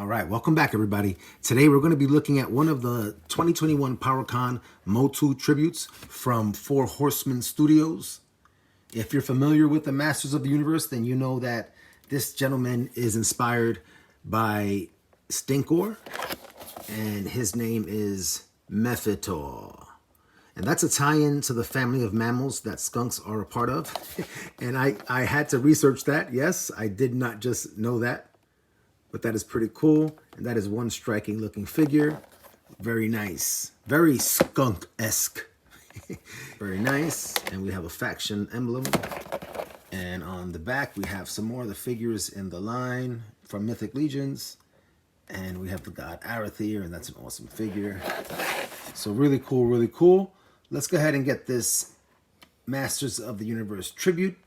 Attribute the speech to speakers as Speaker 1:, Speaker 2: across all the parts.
Speaker 1: All right, welcome back, everybody. Today we're going to be looking at one of the 2021 PowerCon MOTU tributes from Four Horseman Studios. If you're familiar with the Masters of the Universe, then you know that this gentleman is inspired by Stinkor, and his name is Mephitor. And that's a tie-in to the family of mammals that skunks are a part of. And I had to research that. Yes, I did not just know that. But that is pretty cool. And that is one striking looking figure. Very nice. Very skunk-esque. Very nice. And we have a faction emblem. And on the back, we have some more of the figures in the line from Mythic Legions. And we have the god Arathir, and that's an awesome figure. So really cool, really cool. Let's go ahead and get this Masters of the Universe tribute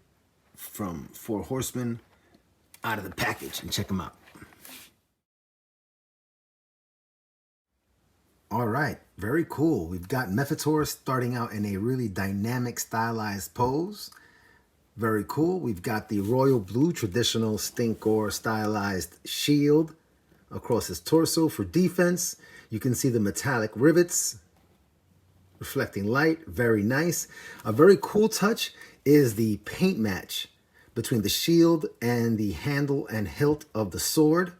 Speaker 1: from Four Horsemen out of the package and check them out. All right, very cool. We've got Mephitor starting out in a really dynamic, stylized pose. Very cool. We've got the royal blue traditional Stinkor stylized shield across his torso for defense. You can see the metallic rivets reflecting light. Very nice. A very cool touch is the paint match between the shield and the handle and hilt of the sword.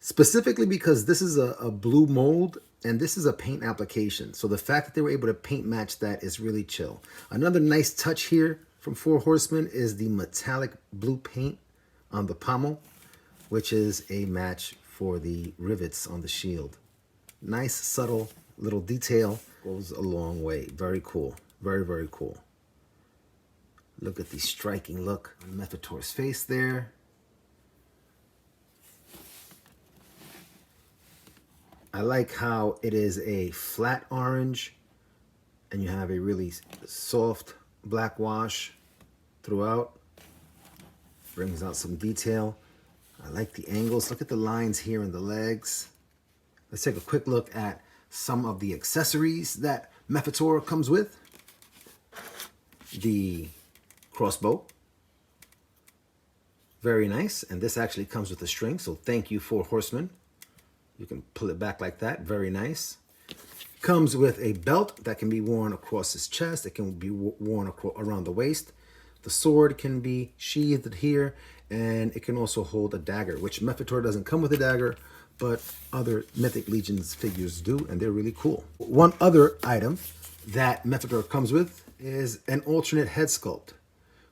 Speaker 1: Specifically because this is a blue mold and this is a paint application. So the fact that they were able to paint match that is really chill. Another nice touch here from Four Horsemen is the metallic blue paint on the pommel, which is a match for the rivets on the shield. Nice, subtle little detail. Goes a long way. Very cool. Very, very cool. Look at the striking look on Mephitor's face there. I like how it is a flat orange and you have a really soft black wash throughout. Brings out some detail. I like the angles. Look at the lines here in the legs. Let's take a quick look at some of the accessories that Mephitor comes with. The crossbow. Very nice. And this actually comes with a string, so thank you, Four Horsemen. You can pull it back like that. Very nice. Comes with a belt that can be worn across his chest. It can be worn around the waist. The sword can be sheathed here, and it can also hold a dagger, which Mephitor doesn't come with a dagger, but other Mythic Legions figures do, and they're really cool. One other item that Mephitor comes with is an alternate head sculpt,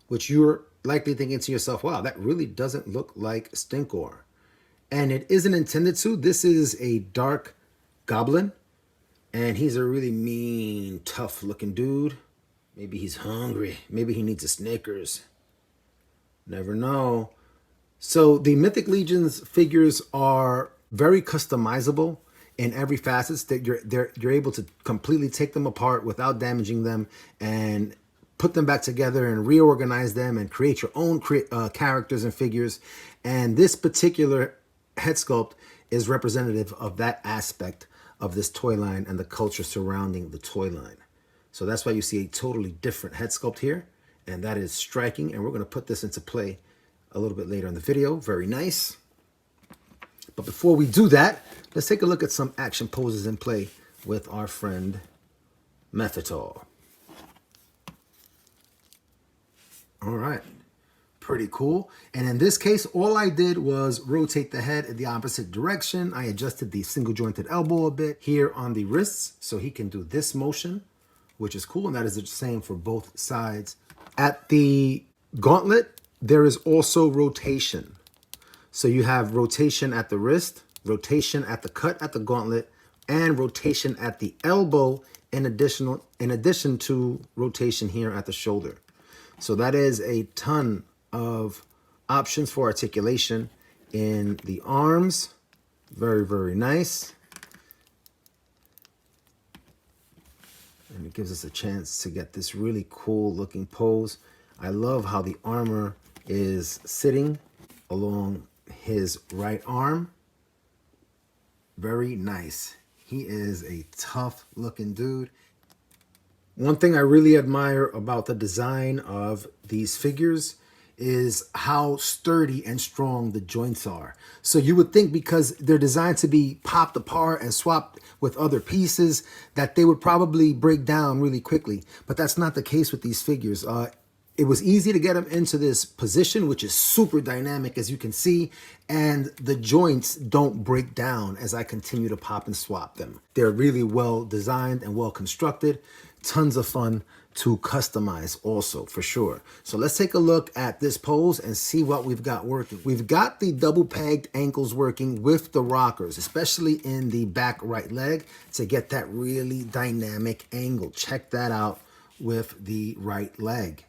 Speaker 1: which you're likely thinking to yourself, wow, that really doesn't look like Stinkor. And it isn't intended to. This is a dark goblin. And he's a really mean, tough looking dude. Maybe he's hungry. Maybe he needs a Snickers. Never know. So the Mythic Legions figures are very customizable in every facet. That you're able to completely take them apart without damaging them and put them back together and reorganize them and create your own characters and figures. And this particular head sculpt is representative of that aspect of this toy line and the culture surrounding the toy line. So that's why you see a totally different head sculpt here, and that is striking. And we're going to put this into play a little bit later in the video. Very nice. But before we do that, let's take a look at some action poses in play with our friend Mephitor. All right. Pretty cool. And in this case, all I did was rotate the head in the opposite direction. I adjusted the single jointed elbow a bit here on the wrists so he can do this motion, which is cool. And that is the same for both sides. At the gauntlet, there is also rotation. So you have rotation at the wrist, rotation at the cut at the gauntlet, and rotation at the elbow in addition to rotation here at the shoulder. So that is a ton of options for articulation in the arms. Very, very nice. And it gives us a chance to get this really cool looking pose. I love how the armor is sitting along his right arm. Very nice. He is a tough looking dude. One thing I really admire about the design of these figures is how sturdy and strong the joints are. So you would think because they're designed to be popped apart and swapped with other pieces that they would probably break down really quickly. But that's not the case with these figures. It was easy to get them into this position, which is super dynamic, as you can see, and the joints don't break down as I continue to pop and swap them. They're really well designed and well constructed. Tons of fun to customize also, for sure. So let's take a look at this pose and see what we've got working. We've got the double pegged ankles working with the rockers, especially in the back right leg, to get that really dynamic angle. Check that out with the right leg.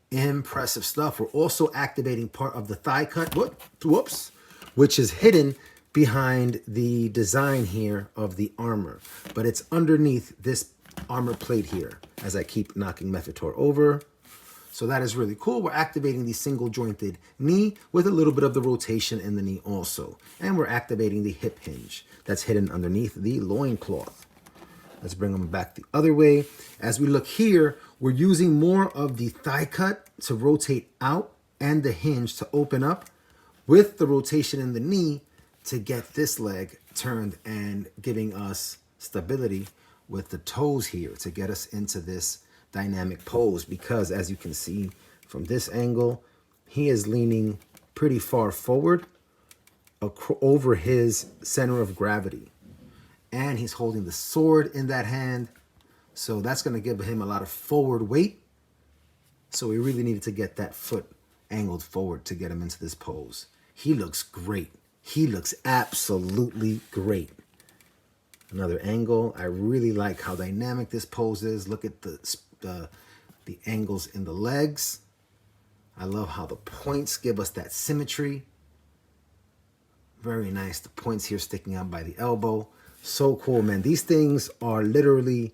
Speaker 1: Impressive stuff. We're also activating part of the thigh cut, whoops, which is hidden behind the design here of the armor, but it's underneath this armor plate here as I keep knocking Mephitor over. So that is really cool. We're activating the single jointed knee with a little bit of the rotation in the knee also. And we're activating the hip hinge that's hidden underneath the loincloth. Let's bring them back the other way. As we look here, we're using more of the thigh cut to rotate out and the hinge to open up with the rotation in the knee to get this leg turned and giving us stability with the toes here to get us into this dynamic pose, because as you can see from this angle, he is leaning pretty far forward over his center of gravity. And he's holding the sword in that hand. So that's going to give him a lot of forward weight. So we really needed to get that foot angled forward to get him into this pose. He looks great. He looks absolutely great. Another angle. I really like how dynamic this pose is. Look at the angles in the legs. I love how the points give us that symmetry. Very nice. The points here sticking out by the elbow. So cool, man. These things are literally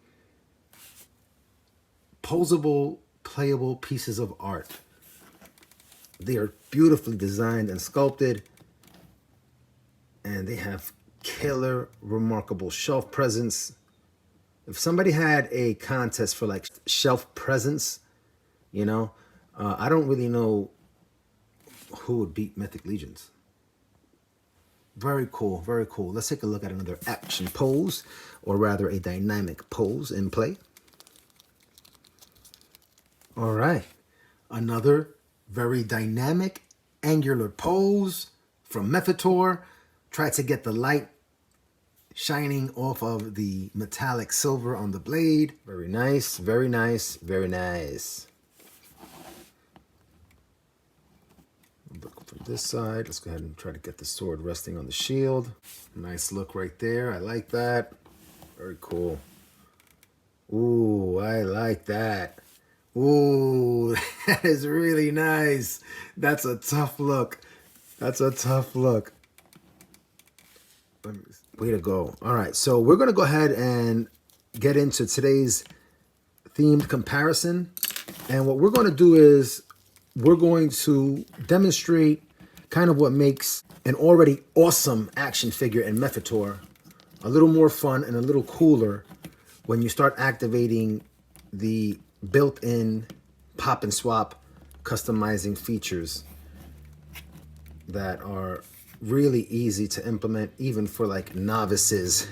Speaker 1: posable, playable pieces of art. They are beautifully designed and sculpted, and they have killer, remarkable shelf presence. If somebody had a contest for like shelf presence, you know, I don't really know who would beat Mythic Legions. Very cool, very cool. Let's take a look at another action pose, or rather a dynamic pose in play. All right, another very dynamic angular pose from Mephitor. Try to get the light shining off of the metallic silver on the blade. Very nice, very nice, very nice. Look from this side. Let's go ahead and try to get the sword resting on the shield. Nice look right there. I like that. Very cool. Ooh, I like that. Ooh, that is really nice. That's a tough look. That's a tough look. Way to go. All right, so we're going to go ahead and get into today's themed comparison. And what we're going to do is we're going to demonstrate kind of what makes an already awesome action figure in Mephitor a little more fun and a little cooler when you start activating the built-in pop and swap customizing features that are really easy to implement even for like novices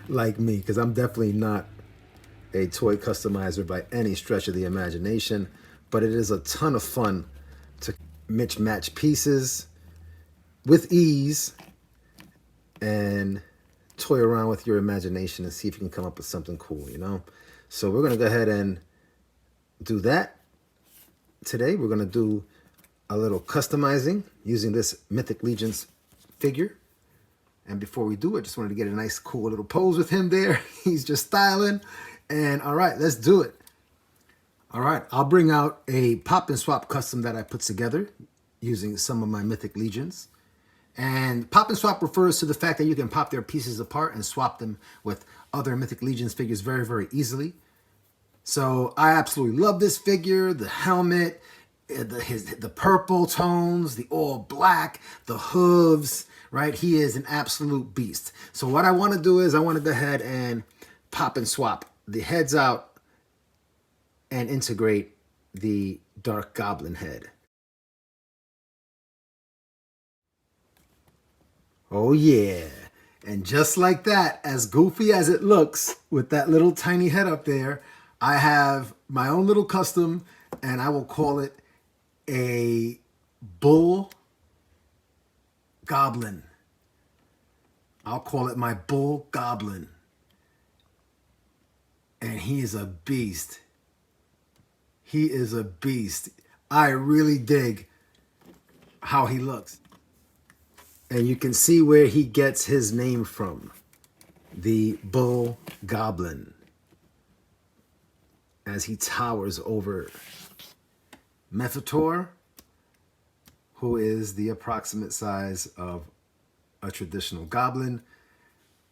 Speaker 1: like me, because I'm definitely not a toy customizer by any stretch of the imagination, but it is a ton of fun to mix match pieces with ease and toy around with your imagination and see if you can come up with something cool, you know? So we're gonna go ahead and do that today. We're gonna do a little customizing using this Mythic Legions figure. And before we do it, just wanted to get a nice cool little pose with him there. He's just styling. And all right, let's do it. All right, I'll bring out a pop and swap custom that I put together using some of my Mythic Legions. And pop and swap refers to the fact that you can pop their pieces apart and swap them with other Mythic Legions figures very, very easily. So I absolutely love this figure, the helmet, the purple tones, the all black, the hooves, right? He is an absolute beast. So what I want to do is I want to go ahead and pop and swap the heads out and integrate the Dark Goblin head. Oh yeah. And just like that, as goofy as it looks with that little tiny head up there, I have my own little custom, and I will call it a bull goblin. I'll call it my bull goblin. And he is a beast. He is a beast. I really dig how he looks. And you can see where he gets his name from. The bull goblin. As he towers over Mephitor, who is the approximate size of a traditional goblin.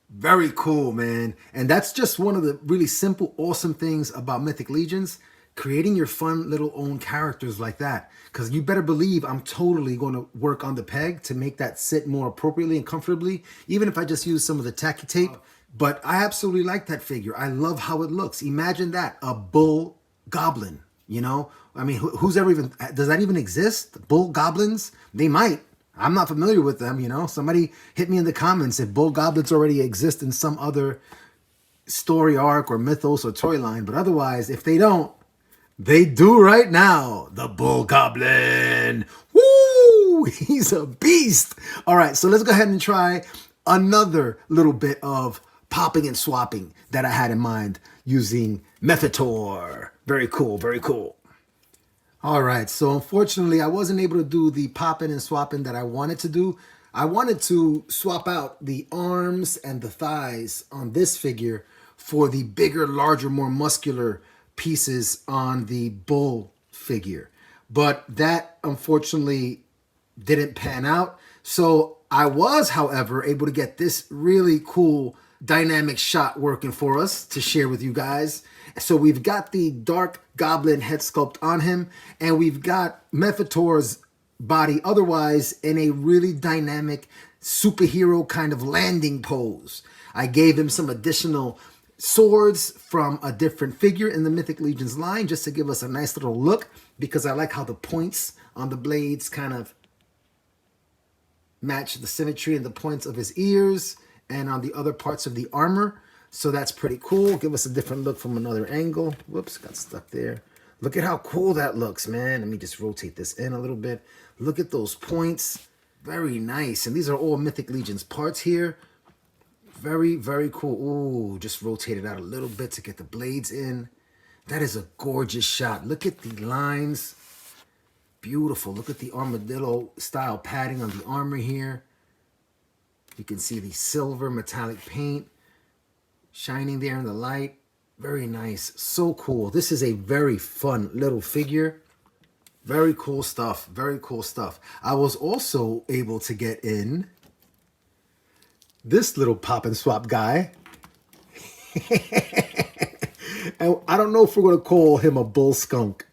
Speaker 1: Very cool, man. And that's just one of the really simple, awesome things about Mythic Legions. Creating your fun little own characters like that. Because you better believe I'm totally going to work on the peg to make that sit more appropriately and comfortably. Even if I just use some of the tacky tape. But I absolutely like that figure. I love how it looks. Imagine that. A bull goblin. You know? I mean, who's ever even... Does that even exist? Bull goblins? They might. I'm not familiar with them, you know? Somebody hit me in the comments if bull goblins already exist in some other story arc or mythos or toy line. But otherwise, if they don't, they do right now. The bull goblin. Woo! He's a beast. All right, so let's go ahead and try another little bit of popping and swapping that I had in mind using Mephitor. Very cool, very cool. All right, so unfortunately, I wasn't able to do the popping and swapping that I wanted to do. I wanted to swap out the arms and the thighs on this figure for the bigger, larger, more muscular pieces on the bull figure. But that, unfortunately, didn't pan out. So I was, however, able to get this really cool dynamic shot working for us to share with you guys. So we've got the dark goblin head sculpt on him, and we've got Mephitor's body otherwise in a really dynamic superhero kind of landing pose. I gave him some additional swords from a different figure in the Mythic Legions line just to give us a nice little look, because I like how the points on the blades kind of match the symmetry and the points of his ears and on the other parts of the armor. So that's pretty cool. Give us a different look from another angle. Whoops, got stuck there. Look at how cool that looks, man. Let me just rotate this in a little bit. Look at those points. Very nice. And these are all Mythic Legions parts here. Very, very cool. Ooh, just rotate it out a little bit to get the blades in. That is a gorgeous shot. Look at the lines. Beautiful. Look at the armadillo style padding on the armor here. You can see the silver metallic paint shining there in the light. Very nice. So cool. This is a very fun little figure. Very cool stuff. Very cool stuff. I was also able to get in this little pop and swap guy. And I don't know if we're going to call him a bull skunk,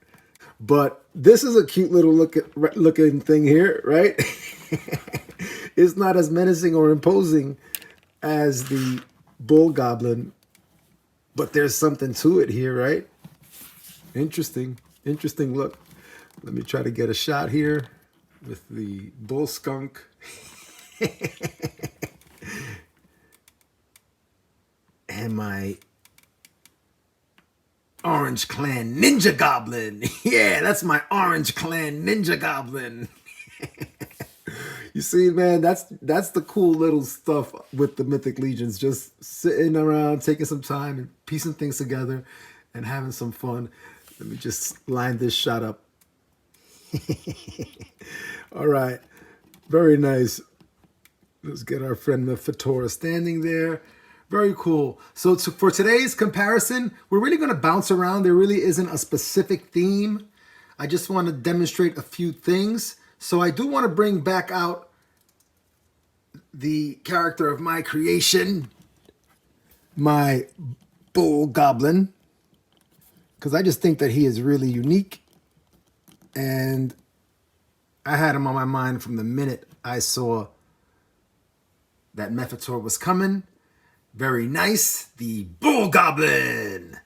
Speaker 1: but this is a cute little looking thing here, right? It's not as menacing or imposing as the bull goblin, but there's something to it here, right? Interesting look. Let me try to get a shot here with the bull skunk. And my Orange Clan Ninja Goblin. Yeah, that's my Orange Clan Ninja Goblin. You see, man, that's the cool little stuff with the Mythic Legions. Just sitting around, taking some time and piecing things together and having some fun. Let me just line this shot up. All right. Very nice. Let's get our friend Mephitor standing there. Very cool. So for today's comparison, we're really going to bounce around. There really isn't a specific theme. I just want to demonstrate a few things. So I do want to bring back out the character of my creation, my bull goblin, because I just think that he is really unique. And I had him on my mind from the minute I saw that Mephitor was coming. Very nice. The bull goblin.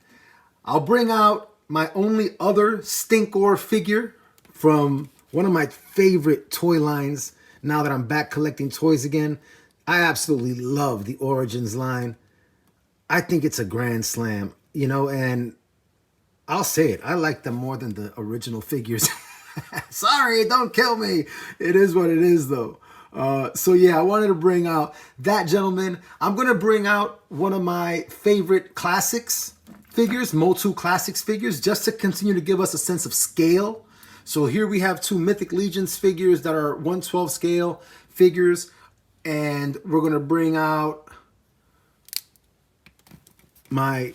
Speaker 1: I'll bring out my only other Stinkor figure from one of my favorite toy lines now that I'm back collecting toys again. I absolutely love the Origins line. I think it's a grand slam, you know, and I'll say it. I like them more than the original figures. Sorry, don't kill me. It is what it is, though. So yeah, I wanted to bring out that gentleman. I'm going to bring out one of my favorite classics figures, MOTU Classics figures, just to continue to give us a sense of scale. So here we have two Mythic Legions figures that are 1/12 scale figures. And we're going to bring out my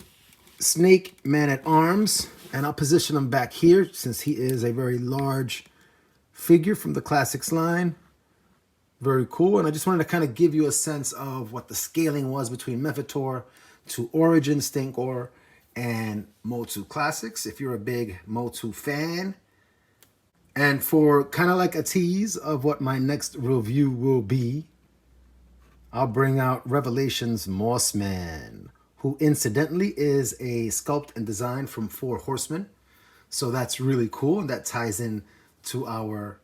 Speaker 1: Snake Man-at-Arms. And I'll position him back here since he is a very large figure from the Classics line. Very cool. And I just wanted to kind of give you a sense of what the scaling was between Mephitor to Origin Stinkor and MOTU Classics, if you're a big MOTU fan. And for kind of like a tease of what my next review will be, I'll bring out Revelation's Horseman, who incidentally is a sculpt and design from 4 Horsemen. So that's really cool, and that ties in to our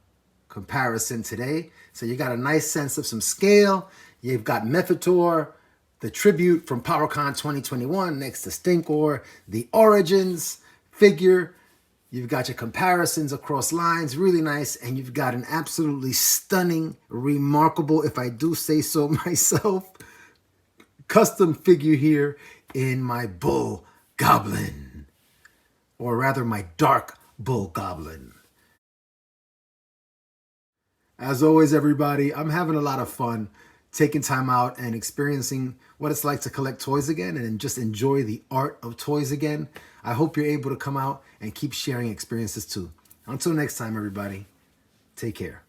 Speaker 1: comparison today. So you got a nice sense of some scale. You've got Mephitor, the tribute from PowerCon 2021 next to Stinkor, the Origins figure. You've got your comparisons across lines, really nice, and you've got an absolutely stunning, remarkable, if I do say so myself, custom figure here in my Bull Goblin, or rather my Dark Bull Goblin. As always, everybody, I'm having a lot of fun taking time out and experiencing what it's like to collect toys again and just enjoy the art of toys again. I hope you're able to come out and keep sharing experiences too. Until next time, everybody, take care.